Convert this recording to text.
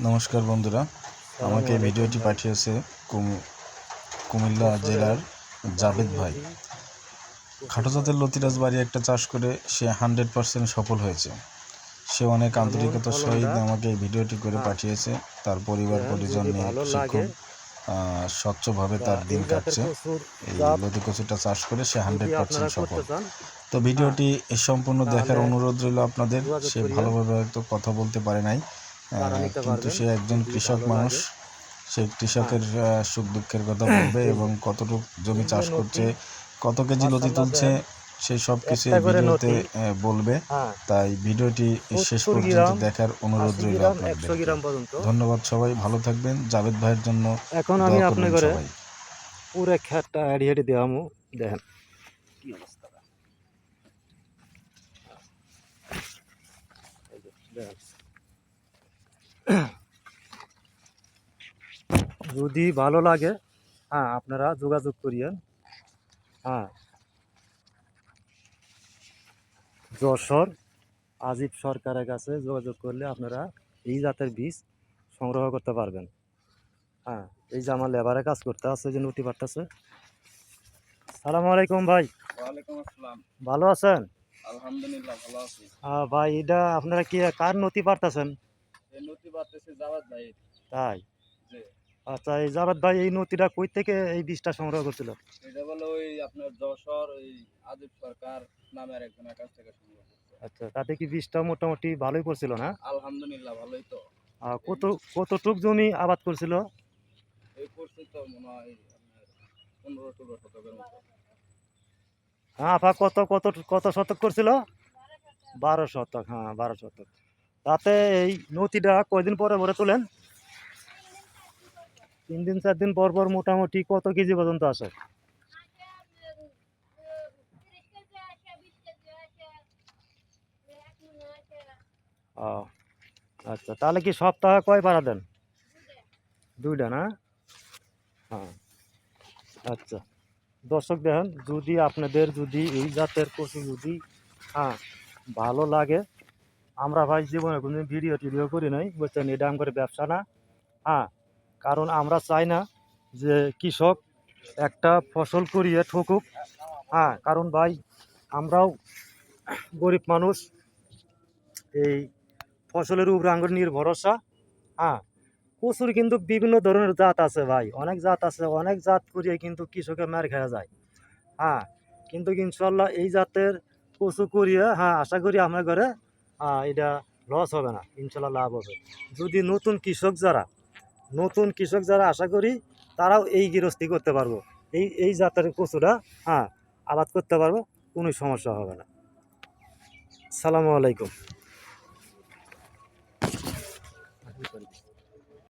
নমস্কার বন্ধুরা, আমাকে ভিডিওটি পাঠিয়েছে কুমিল্লা জেলার জাবেদ ভাই। খাটো জাতের লতিরাজ বাড়ি একটা চাষ করে সে 100% সফল হয়েছে। সে অনেক আন্তরিকতার সহিত আমাকে এই ভিডিওটি করে পাঠিয়েছে। তার পরিবার পরিজন নিয়ে সে খুব স্বচ্ছভাবে তার দিন কাটছে। এই লতি কচুটা চাষ করে সে 100% সফল। তো ভিডিওটি সম্পূর্ণ দেখার অনুরোধ রইল আপনাদের। সে ভালোভাবে হয়তো কথা বলতে পারে নাই, কিন্তু সে একজন কৃষক মানুষ। সে কৃষকের সুখ দুঃখের কথা বলবে এবং কতটুকু জমি চাষ করছে, কত কেজি লতি তুলছে, সেই সব কিছু এই ভিডিওতে বলবে। তাই ভিডিওটি শেষ পর্যন্ত দেখার অনুরোধ রইল আপনাদের। ধন্যবাদ, সবাই ভালো থাকবেন। জাবেদ ভাইয়ের জন্য এখন আমি আপনার করে পুরো খেতটা হেঁটে দেওয়ামু। দেখেন কি অবস্থা। যদি ভালো লাগে আপনারা যোগাযোগ করিয়েন। যশোর আজিব সরকারের কাছে যোগাযোগ করলে আপনারা এই জাতের বীজ সংগ্রহ করতে পারবেন। এই যে আমার লেবারে কাজ করতে আছে, যে নথি পাঠতেছে। সালামু আলাইকুম ভাই। ওয়ালাইকুম আসসালাম। ভালো আছেন? আলহামদুলিল্লাহ ভালো আছি। ভাই, এটা আপনারা কি কার নথি পাঠতেছেন? এই নথি পাঠতেছে জাওয়াদ ভাই। তাই? জি। আচ্ছা, এই জাবেদ ভাই এই নথিটা কই থেকে এই বীজটা সংগ্রহ করছিল? এটা বলে ওই আপনার যশোর ওই আজিব সরকার নামের একজনের কাছ থেকে সংগ্রহ করছে। আচ্ছা, তাতে কি বীজটা মোটামুটি ভালোই করছিল না? আলহামদুলিল্লাহ ভালোই তো। কতটুক জমি আবাদ করছিল? এই করছে তো মনে হয় আপনার 15-16 শতকের মতো। আপা কত কত কত শতক করছিল? 12 শতক। 12 শতক। তাতে এই নথিটা কয়দিন পরে পরে তোলেন? 3 দিন 4 দিন পর পর মোটামুটি কত কেজি পর্যন্ত আসে? আচ্ছা, তাহলে কি সপ্তাহে কয় পাড়া দেন? 2টা না? আচ্ছা, দর্শক দেখেন, যদি আপনাদের যদি এই জাতের কচু যদি ভালো লাগে, আমরা ভাই জীবনে কোনো ভিডিও করি নাই, বুঝছেন? এটা আমার ব্যবসা না। কারণ আমরা চাই না যে কৃষক একটা ফসল করিয়ে ঠকুক। কারণ ভাই আমরাও গরিব মানুষ, এই ফসলের উপর আঙ্গুর নির্ভরসা। কচুর কিন্তু বিভিন্ন ধরনের জাত আছে ভাই, অনেক জাত আছে, অনেক জাত করিয়ে কিন্তু কৃষকে মার খাওয়া যায়। কিন্তু ইনশাল্লাহ এই জাতের কচু করিয়ে আশা করি আমার ঘরে এটা লস হবে না, ইনশাল্লাহ লাভ হবে। যদি নতুন কৃষক যারা আশা করি তারাও এই গৃহস্থী করতে পারবো, এই জাতের কচুটা আবাদ করতে পারবো, কোনো সমস্যা হবে না। আসসালামু আলাইকুম।